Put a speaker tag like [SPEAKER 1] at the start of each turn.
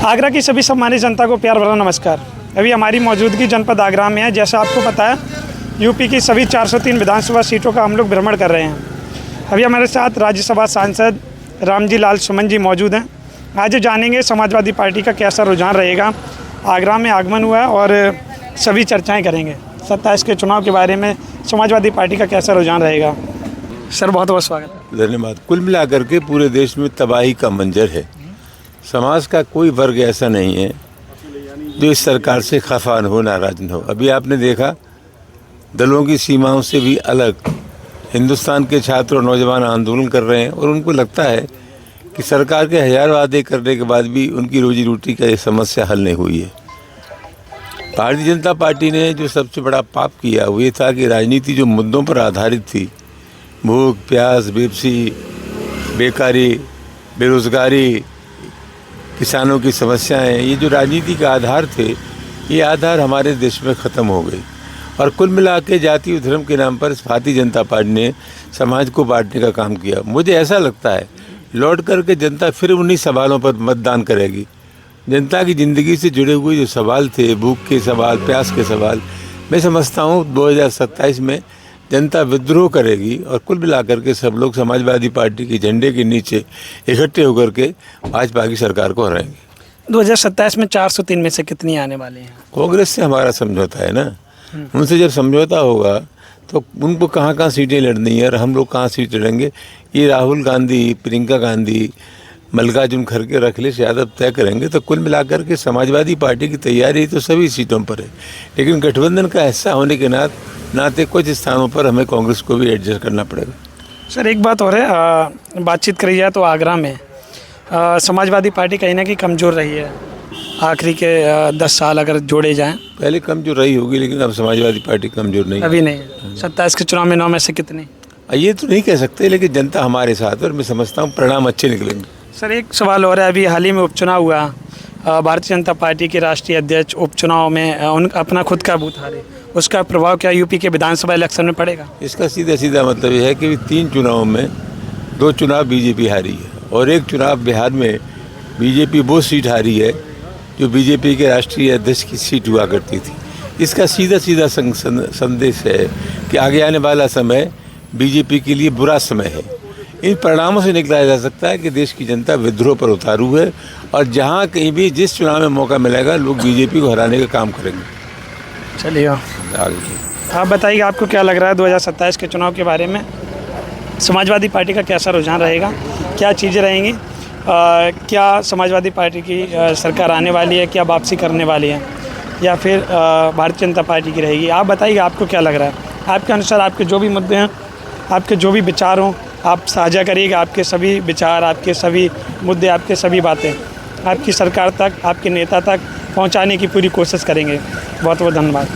[SPEAKER 1] आगरा की सभी सम्मानित जनता को प्यार भरा नमस्कार। अभी हमारी मौजूदगी जनपद आगरा में है। जैसा आपको पता है, यूपी की सभी 403 विधानसभा सीटों का हम लोग भ्रमण कर रहे हैं। अभी हमारे साथ राज्यसभा सांसद रामजी लाल सुमन जी मौजूद हैं। आज जानेंगे समाजवादी पार्टी का कैसा रुझान रहेगा। आगरा में आगमन हुआ है और सभी चर्चाएँ करेंगे 27 के चुनाव के बारे में, समाजवादी पार्टी का कैसा रुझान रहेगा। सर बहुत बहुत स्वागत।
[SPEAKER 2] धन्यवाद। कुल मिलाकर के पूरे देश में तबाही का मंजर है। समाज का कोई वर्ग ऐसा नहीं है जो इस सरकार से खफा न हो, नाराज न हो। अभी आपने देखा, दलों की सीमाओं से भी अलग हिंदुस्तान के छात्र और नौजवान आंदोलन कर रहे हैं और उनको लगता है कि सरकार के हजार वादे करने के बाद भी उनकी रोजी रोटी का ये समस्या हल नहीं हुई है। भारतीय जनता पार्टी ने जो सबसे बड़ा पाप किया वो ये था कि राजनीति जो मुद्दों पर आधारित थी, भूख प्यास, बेबसी, बेकारी, बेरोजगारी, किसानों की समस्याएं, ये जो राजनीति का आधार थे, ये आधार हमारे देश में ख़त्म हो गई। और कुल मिला के जाति और धर्म के नाम पर भारतीय जनता पार्टी ने समाज को बांटने का काम किया। मुझे ऐसा लगता है लौट करके जनता फिर उन्हीं सवालों पर मतदान करेगी। जनता की ज़िंदगी से जुड़े हुए जो सवाल थे, भूख के सवाल, प्यास के सवाल, मैं समझता हूँ 2027 में जनता विद्रोह करेगी और कुल मिलाकर के सब लोग समाजवादी पार्टी के झंडे के नीचे इकट्ठे होकर के भाजपा की सरकार को हराएंगे।
[SPEAKER 1] 2027 में 403 में से कितनी आने वाले हैं?
[SPEAKER 2] कांग्रेस से हमारा समझौता है ना, उनसे जब समझौता होगा तो उनको कहाँ सीटें लड़नी है और हम लोग कहाँ सीट लड़ेंगे, ये राहुल गांधी, प्रियंका गांधी, मल्लिकार्जुन खड़गे, अखिलेश यादव तय करेंगे। तो कुल मिलाकर के समाजवादी पार्टी की तैयारी तो सभी सीटों पर है, लेकिन गठबंधन का हिस्सा होने के नाते कुछ स्थानों पर हमें कांग्रेस को भी एडजस्ट करना पड़ेगा।
[SPEAKER 1] सर एक बात और है, बातचीत करी जाए तो आगरा में समाजवादी पार्टी कहीं ना कहीं कमज़ोर रही है। आखिरी के 10 साल अगर जोड़े जाएं,
[SPEAKER 2] पहले कमजोर रही होगी, लेकिन अब समाजवादी पार्टी कमजोर नहीं,
[SPEAKER 1] अभी नहीं। 27 के चुनाव में 9 में से कितने?
[SPEAKER 2] ये तो नहीं कह सकते, लेकिन जनता हमारे साथ है और मैं समझता हूँ परिणाम अच्छे निकलेंगे।
[SPEAKER 1] सर एक सवाल और है, अभी हाल ही में उपचुनाव हुआ, भारतीय जनता पार्टी के राष्ट्रीय अध्यक्ष उपचुनाव में अपना खुद का बूथ हारे, उसका प्रभाव क्या यूपी के विधानसभा इलेक्शन में पड़ेगा?
[SPEAKER 2] इसका सीधा मतलब यह है कि 3 चुनावों में 2 चुनाव बीजेपी हारी है और 1 चुनाव बिहार में बीजेपी वो सीट हारी है जो बीजेपी के राष्ट्रीय अध्यक्ष की सीट हुआ करती थी। इसका सीधा संदेश है कि आगे आने वाला समय बीजेपी के लिए बुरा समय है। इन परिणामों से निकला जा सकता है कि देश की जनता विद्रोह पर उतारू है और जहाँ कहीं भी जिस चुनाव में मौका मिलेगा लोग बीजेपी को हराने का काम करेंगे।
[SPEAKER 1] चलिए आगे आप बताइए, आपको क्या लग रहा है 2027 के चुनाव के बारे में? समाजवादी पार्टी का कैसा रुझान रहेगा, क्या चीज़ें रहेंगी, क्या समाजवादी पार्टी की सरकार आने वाली है, क्या वापसी करने वाली है, या फिर भारतीय जनता पार्टी की रहेगी? आप बताइए आपको क्या लग रहा है। आपके अनुसार आपके जो भी मुद्दे हैं, आपके जो भी विचार हों, आप साझा करिएगा। आपके सभी विचार, आपके सभी मुद्दे, आपके सभी बातें आपकी सरकार तक, आपके नेता तक पहुंचाने की पूरी कोशिश करेंगे। बहुत बहुत धन्यवाद।